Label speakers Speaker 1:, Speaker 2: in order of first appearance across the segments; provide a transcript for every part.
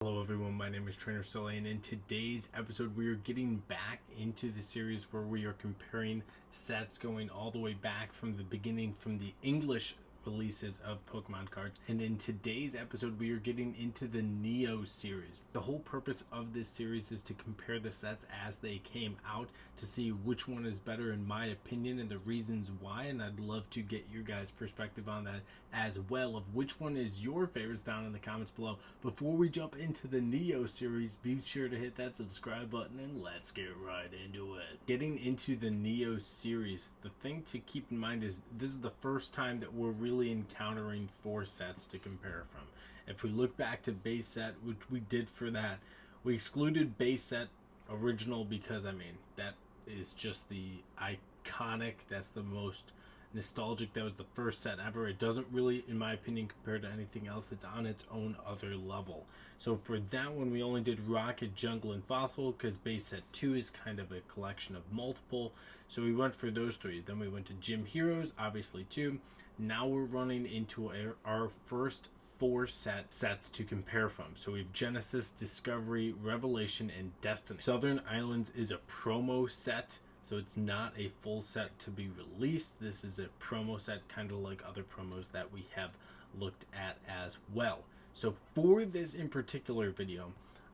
Speaker 1: Hello everyone, my name is Trainer Sully, and in today's episode we are getting back into the series where we are comparing sets going all the way back from the beginning, from the English releases of Pokemon cards. And in today's episode we are getting into the Neo series. The whole purpose of this series is to compare the sets as they came out to see which one is better in my opinion and the reasons why, and I'd love to get your guys' perspective on that as well, of which one is your favorites down in the comments below. Before we jump into the Neo series, be sure to hit that subscribe button and let's get right into it. Getting into the Neo series, the thing to keep in mind is this is the first time that we're really encountering 4 sets to compare from. If we look back to base set, which we did for that, we excluded base set original because that is just the iconic, that's the most nostalgic, that was the first set ever. It doesn't really, in my opinion, compare to anything else. It's on its own other level. So for that one we only did Rocket, Jungle, and Fossil because base set 2 is kind of a collection of multiple, so we went for those 3. Then we went to Gym Heroes, obviously 2. Now we're running into our first 4 sets to compare from. So we have Genesis, Discovery, Revelation, and Destiny. Southern Islands is a promo set, so it's not a full set to be released. This is a promo set, kind of like other promos that we have looked at as well. So for this in particular video,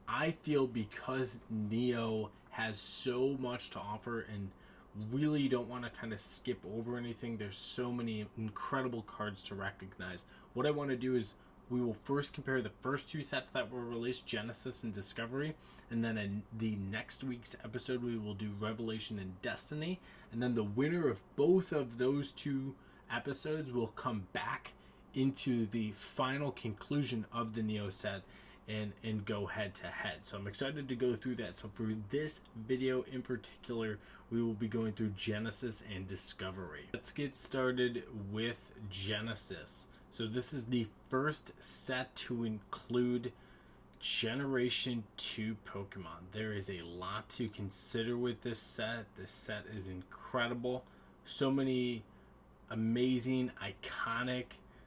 Speaker 1: I feel because Neo has so much to offer and really don't want to kind of skip over anything, there's so many incredible cards to recognize. What I want to do is we will first compare the first 2 sets that were released, Genesis and Discovery, and then in the next week's episode we will do Revelation and Destiny, and then the winner of both of those 2 episodes will come back into the final conclusion of the Neo set and go head to head. So I'm excited to go through that. So for this video in particular, we will be going through Genesis and Discovery. Let's get started with Genesis. So this is the first set to include Generation 2 Pokemon. There is a lot to consider with this set. This set is incredible. So many amazing, iconic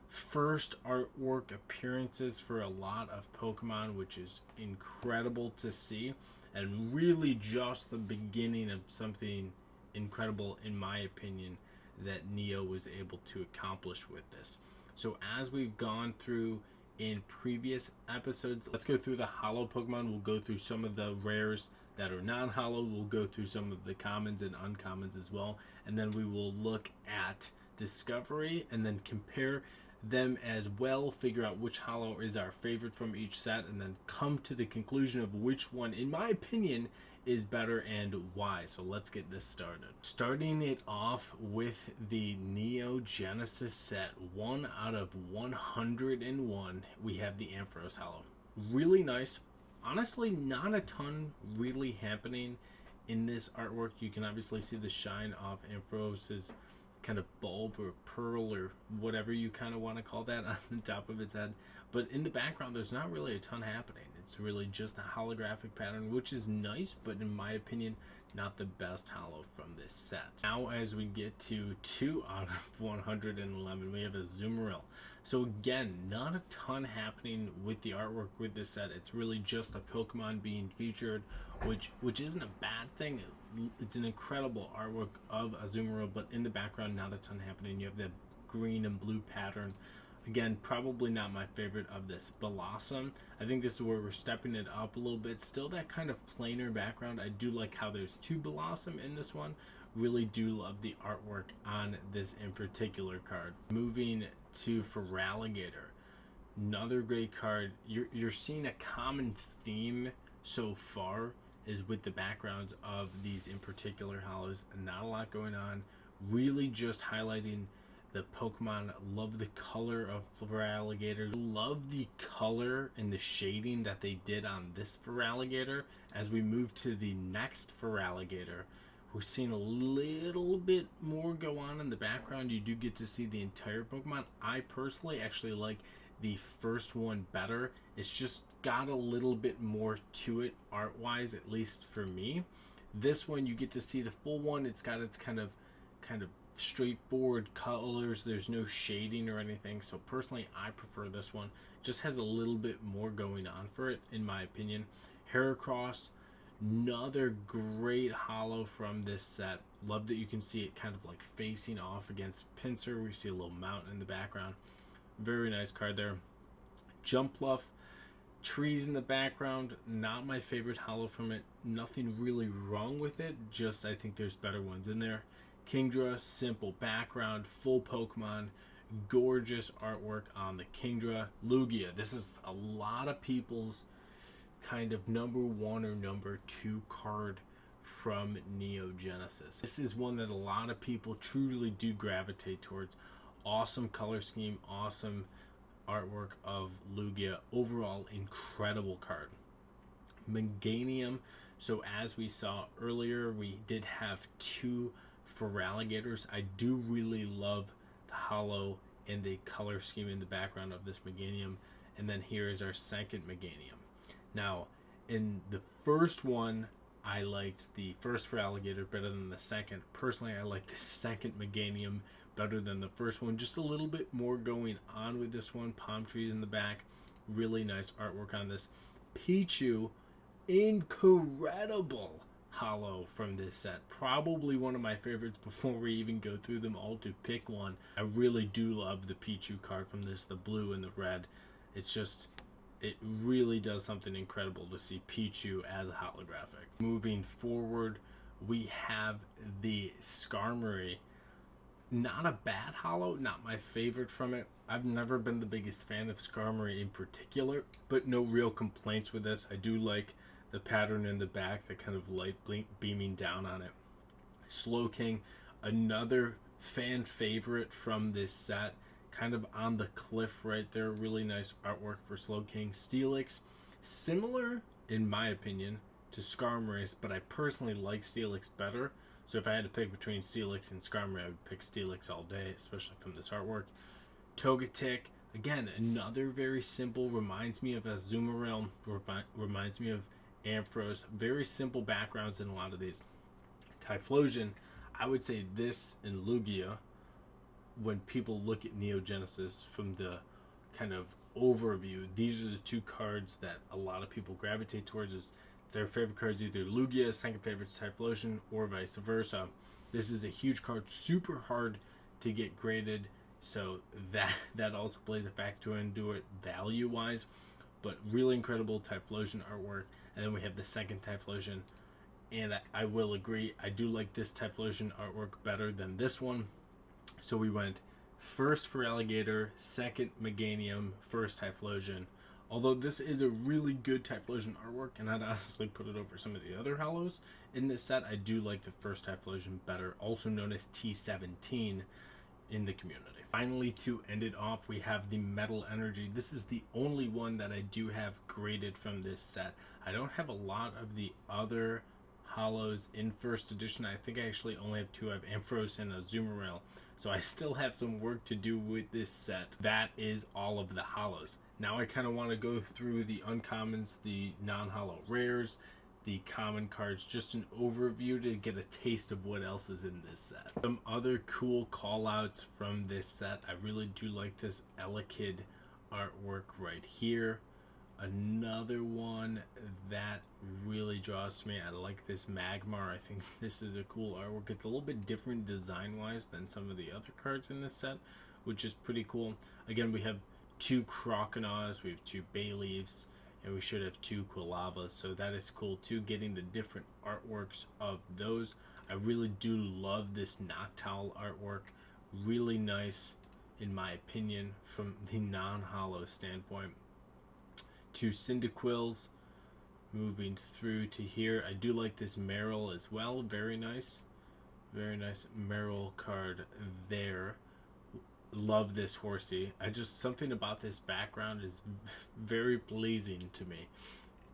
Speaker 1: first artwork appearances for a lot of Pokemon, which is incredible to see, and really just the beginning of something incredible, in my opinion, that Neo was able to accomplish with this. So as we've gone through in previous episodes, let's go through the holo Pokemon. We'll go through some of the rares that are non-holo. We'll go through some of the commons and uncommons as well, and then we will look at Discovery and then compare them as well, figure out which holo is our favorite from each set, and then come to the conclusion of which one, in my opinion, is better and why. So let's get this started. Starting it off with the Neo Genesis set, 1 out of 101, we have the Ampharos holo. Really nice. Honestly, not a ton really happening in this artwork. You can obviously see the shine off Ampharos's kind of bulb or pearl or whatever you kind of want to call that on the top of its head, but in the background there's not really a ton happening. It's really just a holographic pattern, which is nice, but in my opinion not the best holo from this set. Now as we get to 2 out of 111, we have a Smeargle. So again, not a ton happening with the artwork with this set. It's really just a Pokemon being featured, which isn't a bad thing. It's an incredible artwork of a Smeargle, but in the background not a ton happening. You have the green and blue pattern. Again, probably not my favorite of this. Blossom, I think this is where we're stepping it up a little bit. Still that kind of plainer background. I do like how there's 2 Blossom in this one. Really do love the artwork on this in particular card. Moving to Feraligatr, another great card. You're seeing a common theme so far is with the backgrounds of these in particular holos. Not a lot going on. Really just highlighting the Pokemon. Love the color of Feraligatr. Love the color and the shading that they did on this Feraligatr. As we move to the next Feraligatr, we're seeing a little bit more go on in the background. You do get to see the entire Pokemon. I personally actually like the first one better. It's just got a little bit more to it art wise, at least for me. This one you get to see the full one. It's got its kind of straightforward colors. There's no shading or anything. So personally, I prefer this one. Just has a little bit more going on for it, in my opinion. Heracross, another great holo from this set. Love that you can see it kind of like facing off against Pinsir. We see a little mountain in the background. Very nice card there. Jumpluff, trees in the background. Not my favorite holo from it. Nothing really wrong with it. Just I think there's better ones in there. Kingdra, simple background, full Pokemon. Gorgeous artwork on the Kingdra. Lugia, this is a lot of people's kind of number 1 or number 2 card from Neo Genesis. This is one that a lot of people truly do gravitate towards. Awesome color scheme, awesome artwork of Lugia. Overall, incredible card. Meganium. So as we saw earlier, we did have 2 Feraligators. I do really love the holo and the color scheme in the background of this Meganium. And then here is our second Meganium. Now, in the first one, I liked the first Feraligator better than the second. Personally, I like the second Meganium better than the first one. Just a little bit more going on with this one. Palm trees in the back. Really nice artwork on this. Pichu, incredible holo from this set. Probably one of my favorites before we even go through them all to pick one. I really do love the Pichu card from this, the blue and the red. It's just, it really does something incredible to see Pichu as a holographic. Moving forward, we have the Skarmory. Not a bad holo, not my favorite from it. I've never been the biggest fan of Skarmory in particular, but no real complaints with this. I do like the pattern in the back, the kind of light beaming down on it. Slowking, another fan favorite from this set, kind of on the cliff right there. Really nice artwork for Slowking. Steelix, similar in my opinion to Skarmory's, but I personally like Steelix better. So if I had to pick between Steelix and Skarmory, I would pick Steelix all day, especially from this artwork. Togetic, again, another very simple, reminds me of Azumarill, reminds me of Ampharos. Very simple backgrounds in a lot of these. Typhlosion, I would say this and Lugia, when people look at Neo Genesis from the kind of overview, these are the 2 cards that a lot of people gravitate towards. Is their favorite cards either Lugia, second favorite Typhlosion, or vice versa. This is a huge card, super hard to get graded, so that also plays a factor into it value wise. But really incredible Typhlosion artwork. And then we have the second Typhlosion, and I will agree, I do like this Typhlosion artwork better than this one. So we went first Feraligator, second Meganium, first Typhlosion. Although this is a really good Typhlosion artwork, and I'd honestly put it over some of the other holos in this set, I do like the first Typhlosion better, also known as T17 in the community. Finally, to end it off, we have the Metal Energy. This is the only one that I do have graded from this set. I don't have a lot of the other holos in first edition. I think I actually only have 2. I have Ampharos and Azumarill. So I still have some work to do with this set. That is all of the holos. Now I kind of want to go through the uncommons, the non-holo rares, the common cards, just an overview to get a taste of what else is in this set. Some other cool call-outs from this set. I really do like this Elekid artwork right here. Another one that really draws to me, I like this Magmar. I think this is a cool artwork. It's a little bit different design-wise than some of the other cards in this set, which is pretty cool. Again, we have 2 Croconaws, we have 2 Bayleaves, and we should have 2 Quillavas, so that is cool too, getting the different artworks of those. I really do love this Noctowl artwork. Really nice, in my opinion, from the non-holo standpoint. 2 Cyndaquils. Moving through to here, I do like this Meryl as well. Very nice Meryl card there. Love this Horsey. Something about this background is very pleasing to me.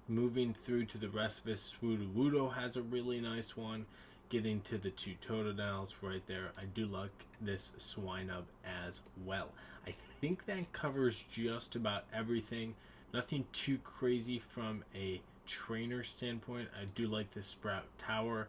Speaker 1: Moving through to the rest of this, Swoodowoodle has a really nice one. Getting to the 2 Totodile right there. I do like this Swinub as well. I think that covers just about everything. Nothing too crazy from a trainer standpoint. I do like this Sprout Tower.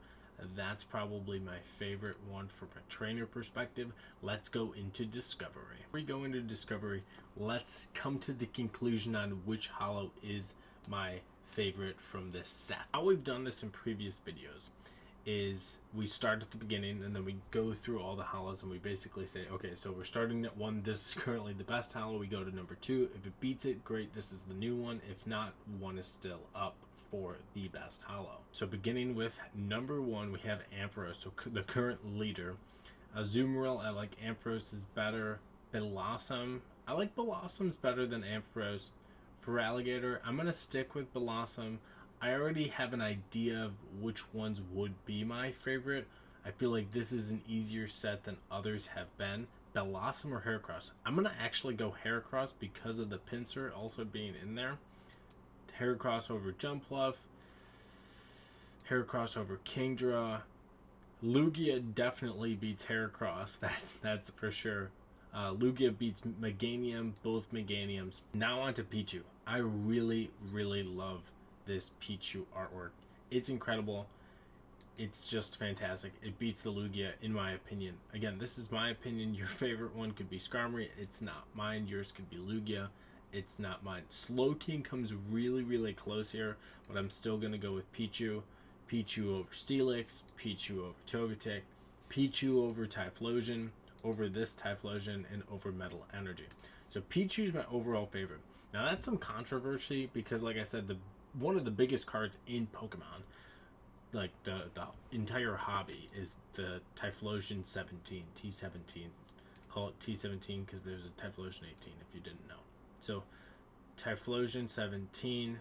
Speaker 1: That's probably my favorite one from a trainer perspective. Let's go into Discovery. Before we go into Discovery, let's come to the conclusion on which holo is my favorite from this set. How we've done this in previous videos is we start at the beginning and then we go through all the holos and we basically say, okay, so we're starting at 1, this is currently the best holo, we go to number 2, if it beats it, great, this is the new one, if not, 1 is still up for the best holo. So beginning with number 1, we have Ampharos, so the current leader. Azumarill, I like Ampharos is better. Blossom, I like Blossom's better than Ampharos. For Alligator, I'm going to stick with Blossom. I already have an idea of which ones would be my favorite. I feel like this is an easier set than others have been. Blossom or Heracross? I'm going to actually go Heracross because of the pincer also being in there. Heracross over Jumpluff. Heracross over Kingdra. Lugia definitely beats Heracross. That's for sure. Lugia beats Meganium, both Meganiums. Now on to Pichu. I really, really love this Pichu artwork. It's incredible. It's just fantastic. It beats the Lugia in my opinion. Again, this is my opinion. Your favorite one could be Skarmory. It's not mine. Yours could be Lugia. It's not mine. Slowking comes really, really close here, but I'm still going to go with Pichu. Pichu over Steelix, Pichu over Togetic, Pichu over Typhlosion, over this Typhlosion, and over Metal Energy. So Pichu's my overall favorite. Now that's some controversy because, like I said, one of the biggest cards in Pokemon, like the entire hobby, is the Typhlosion 17, T17. Call it T17 because there's a Typhlosion 18 if you didn't know. So Typhlosion 17,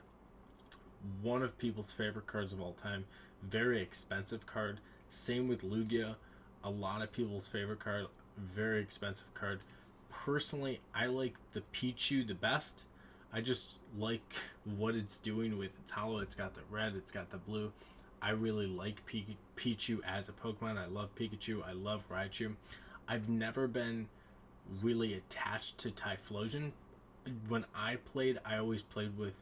Speaker 1: one of people's favorite cards of all time. Very expensive card. Same with Lugia, a lot of people's favorite card. Very expensive card. Personally, I like the Pichu the best. I just like what it's doing with its holo. It's got the red, it's got the blue. I really like Pichu as a Pokemon. I love Pikachu. I love Raichu. I've never been really attached to Typhlosion. When I played, I always played with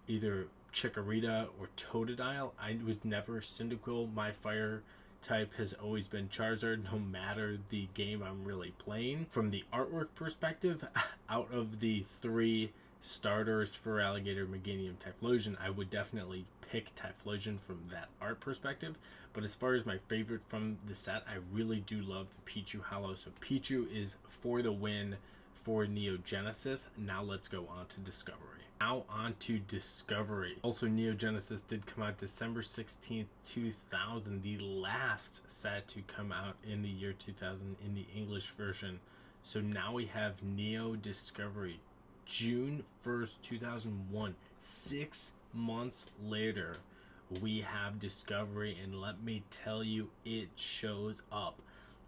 Speaker 1: either Chikorita or Totodile. I was never Cyndaquil. My fire type has always been Charizard, no matter the game I'm really playing. From the artwork perspective, out of the 3 starters for Alligator, Meganium, Typhlosion, I would definitely pick Typhlosion from that art perspective. But as far as my favorite from the set, I really do love the Pichu holo. So Pichu is for the win for Neo Genesis. Now let's go on to Discovery. Now on to Discovery. Also, Neo Genesis did come out December 16th, 2000, the last set to come out in the year 2000 in the English version. So now we have Neo Discovery, June 1st, 2001. 6 months later, we have Discovery, and let me tell you, it shows up.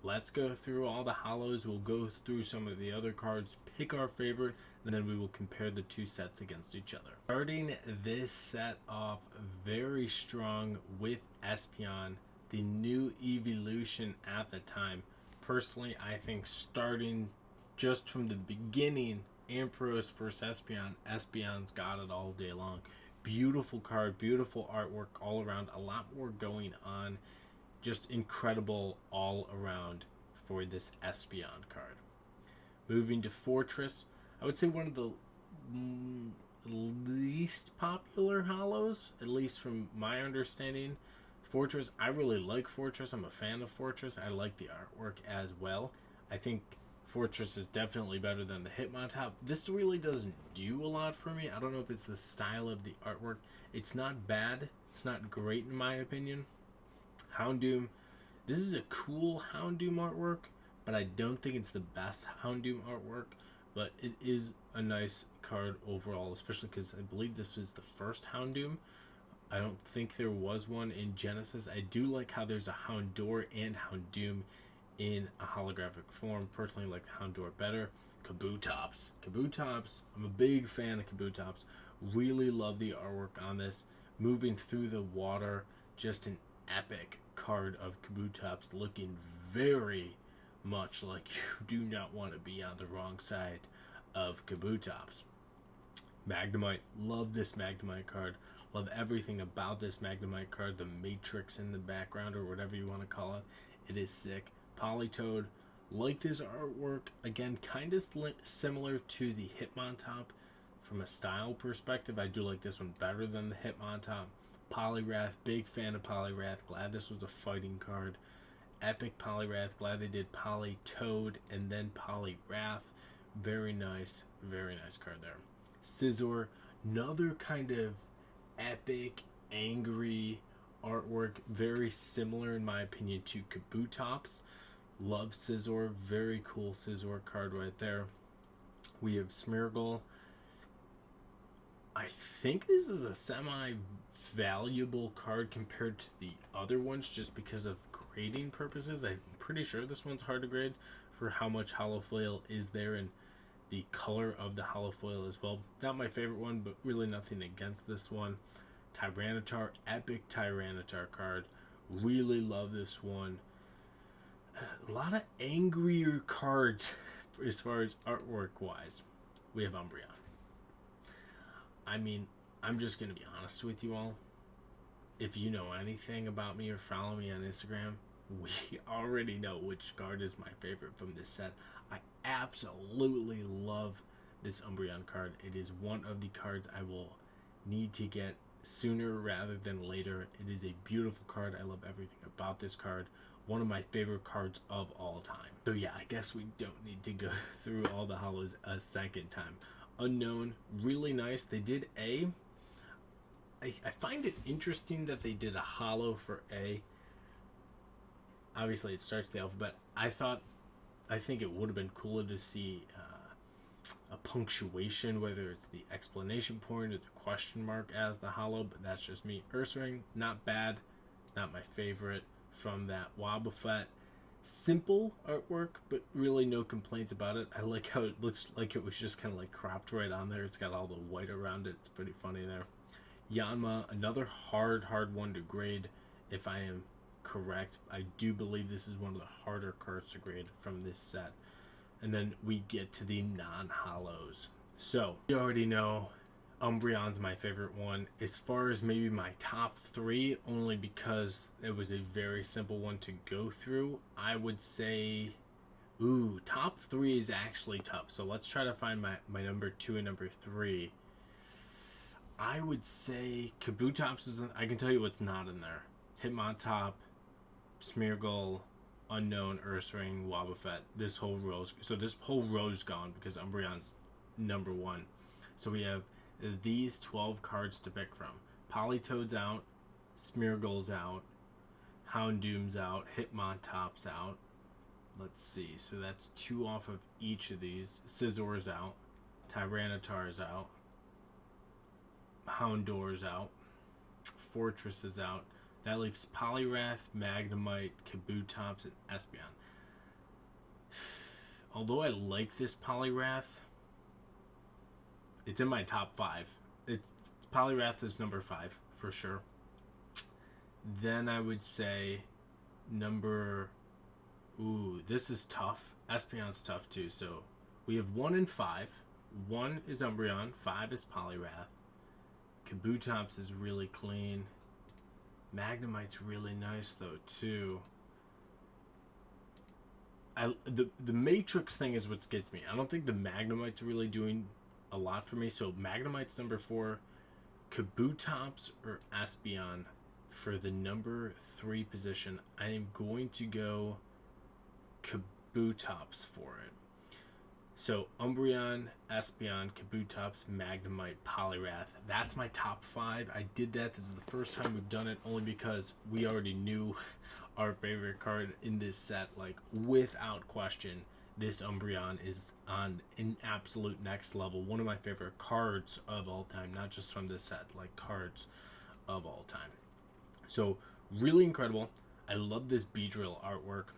Speaker 1: Let's go through all the holos. We'll go through some of the other cards, pick our favorite, and then we will compare the 2 sets against each other. Starting this set off very strong with Espeon, the new evolution at the time. Personally, I think starting just from the beginning, Ampharos versus Espeon, Espeon's got it all day long. Beautiful card, beautiful artwork all around, a lot more going on. Just incredible all around for this Espeon card. Moving to Fortress, I would say one of the least popular holos, at least from my understanding. Fortress, I really like Fortress. I'm a fan of Fortress. I like the artwork as well. I think Fortress is definitely better than the Hitmontop. This really doesn't do a lot for me. I don't know if it's the style of the artwork. It's not bad. It's not great in my opinion. Hound Doom. This is a cool Hound Doom artwork, but I don't think it's the best Hound Doom artwork. But it is a nice card overall, especially because I believe this was the first Hound Doom. I don't think there was one in Genesis. I do like how there's a Houndour and Hound Doom in a holographic form. Personally, I like the Houndour better. Kabutops. Kabutops. I'm a big fan of Kabutops. Really love the artwork on this. Moving through the water. Just an epic card of Kabutops, looking very much like you do not want to be on the wrong side of Kabutops. Magnemite. Love this Magnemite card. Love everything about this Magnemite card, the matrix in the background or whatever you want to call it. It is sick. Politoed, like this artwork, again, kind of similar to the Hitmontop from a style perspective. I do like this one better than the Hitmontop. Poliwrath, big fan of Poliwrath. Glad this was a fighting card. Epic Poliwrath, glad they did Politoed and then Poliwrath. Very nice card there. Scizor, another kind of epic, angry artwork, very similar in my opinion to Kabutops. Love Scizor, very cool Scizor card right there. We have Smeargle. I think this is a semi-valuable card compared to the other ones just because of grading purposes. I'm pretty sure this one's hard to grade for how much holofoil is there and the color of the holofoil as well. Not my favorite one, but really nothing against this one. Tyranitar, epic Tyranitar card. Really love this one. A lot of angrier cards as far as artwork wise. We have Umbreon. I mean, I'm just going to be honest with you all. If you know anything about me or follow me on Instagram, we already know which card is my favorite from this set. I absolutely love this Umbreon card. It is one of the cards I will need to get sooner rather than later. It is a beautiful card. I love everything about this card. One of my favorite cards of all time. So yeah, I guess we don't need to go through all the holos a second time. Unknown, really nice. They did A. I find it interesting that they did a holo for A. Obviously, it starts the alphabet. I think it would have been cooler to see a punctuation, whether it's the exclamation point or the question mark as the holo, but that's just me. Ursaring, not bad, not my favorite from that Wobbuffet. Simple artwork, but really no complaints about it. I like how it looks like it was just kind of like cropped right on there. It's got all the white around it. It's pretty funny there. Yanma, another hard one to grade if I am correct. I do believe this is one of the harder cards to grade from this set. And then we get to the non-holos. So, you already know Umbreon's my favorite one. As far as maybe my top 3, only because it was a very simple one to go through, I would say, top 3 is actually tough. So let's try to find my number 2 and number 3. I would say Kabutops is, I can tell you what's not in there. Hitmontop, Smeargle, Unknown, Ursaring, Wobbuffet. This whole row's gone because Umbreon's number 1. So we have these 12 cards to pick from. Politoed's out, Smeargle's out, Hound Doom's out, Hitmontop's out. Let's see, so that's 2 off of each of these. Scizor's out, Tyranitar's out, Houndour's out, Fortress is out. That leaves Poliwrath, Magnemite, Kabutops, and Espeon. Although I like this Poliwrath, it's in my top 5. Poliwrath is number 5 for sure. Then I would say this is tough. Espeon's tough too. So we have 1 and 5. 1 is Umbreon, 5 is Poliwrath. Kabutops is really clean. Magnemite's really nice though too. The Matrix thing is what gets me. I don't think the Magnemite's really doing a lot for me. So Magnemite's number 4, Kabutops or Espeon for the number 3 position. I am going to go Kabutops for it. So Umbreon, Espeon, Kabutops, Magnemite, Poliwrath. That's my top 5. I did that. This is the first time we've done it only because we already knew our favorite card in this set. Like, without question, this Umbreon is on an absolute next level. One of my favorite cards of all time. Not just from this set, like cards of all time. So, really incredible. I love this Beedrill artwork.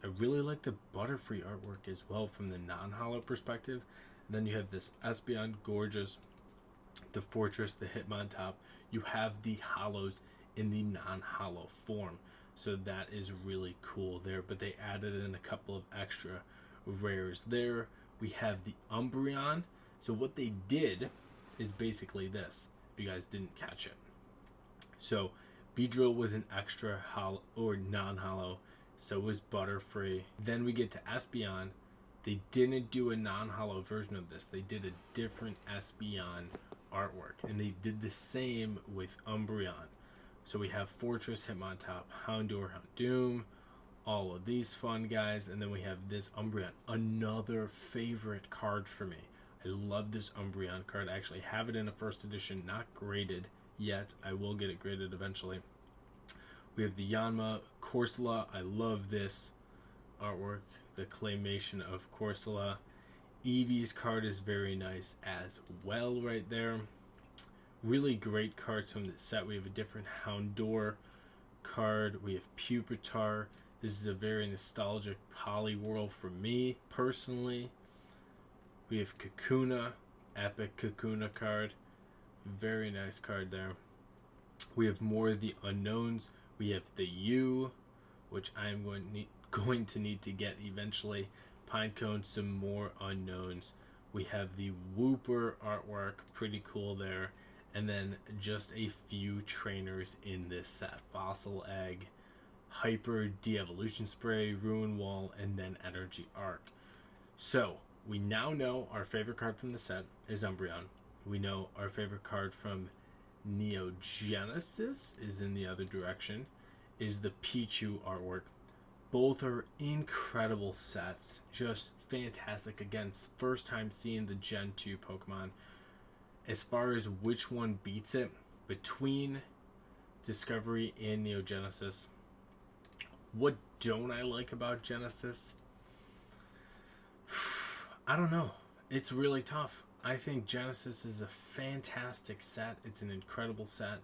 Speaker 1: I really like the Butterfree artwork as well from the non-holo perspective. And then you have this Espeon, gorgeous. The Fortress, the Hitmontop. You have the holos in the non-holo form. So that is really cool there. But they added in a couple of extra rares there. We have the Umbreon. So what they did is basically this, if you guys didn't catch it. So Beedrill was an extra hollow or non-hollow, so was Butterfree. Then we get to Espeon. They didn't do a non-hollow version of this. They did a different Espeon artwork, and they did the same with Umbreon. So we have Fortress, Hitmontop, Hound Doom, all of these fun guys, and then we have this Umbreon, another favorite card for me. I love this Umbreon card. I actually have it in a first edition, not graded yet. I will get it graded eventually. We have the Yanma, Corsola. I love this artwork, the claymation of Corsola. Eevee's card is very nice as well right there. Really great cards from the set. We have a different Houndour card. We have Pupitar. This is a very nostalgic Poliwhirl for me personally. We have Kakuna, epic Kakuna card. Very nice card there. We have more of the unknowns. We have the U, which I'm going to need to get eventually. Pinecone, some more unknowns. We have the Wooper artwork, pretty cool there. And then just a few trainers in this set. Fossil Egg, Hyper, De-Evolution Spray, Ruin Wall, and then Energy Arc. So, we now know our favorite card from the set is Umbreon. We know our favorite card from Neogenesis is in the other direction, is the Pichu artwork. Both are incredible sets, just fantastic. Again, first time seeing the Gen 2 Pokemon. As far as which one beats it, between Discovery and Neogenesis, what don't I like about Genesis? I don't know. It's really tough. I think Genesis is a fantastic set. It's an incredible set.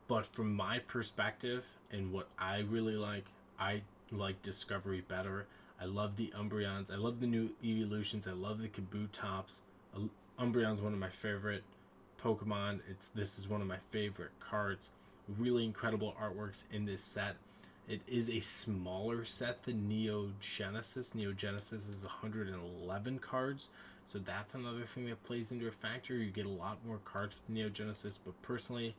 Speaker 1: But from my perspective and what I really like, I like Discovery better. I love the Umbreons. I love the new evolutions. I love the Kabutops. Umbreon's one of my favorite Pokemon. This is one of my favorite cards. Really incredible artworks in this set. It is a smaller set than Neogenesis. Neogenesis is 111 cards. So that's another thing that plays into a factor. You get a lot more cards with Neogenesis. But personally,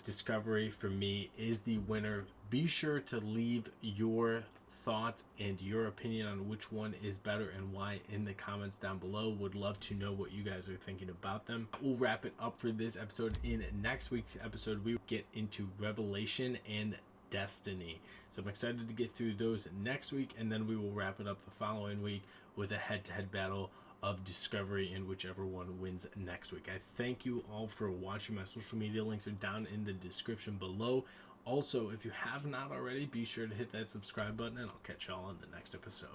Speaker 1: Discovery for me is the winner. Be sure to leave your thoughts and your opinion on which one is better and why in the comments down below. Would love to know what you guys are thinking about them. We'll wrap it up for this episode. In next week's episode, we will get into Revelation and Destiny. So I'm excited to get through those next week, and then we will wrap it up the following week with a head-to-head battle of Discovery and whichever one wins next week. I thank you all for watching. My social media links are down in the description below. Also, if you have not already, be sure to hit that subscribe button, and I'll catch y'all on the next episode.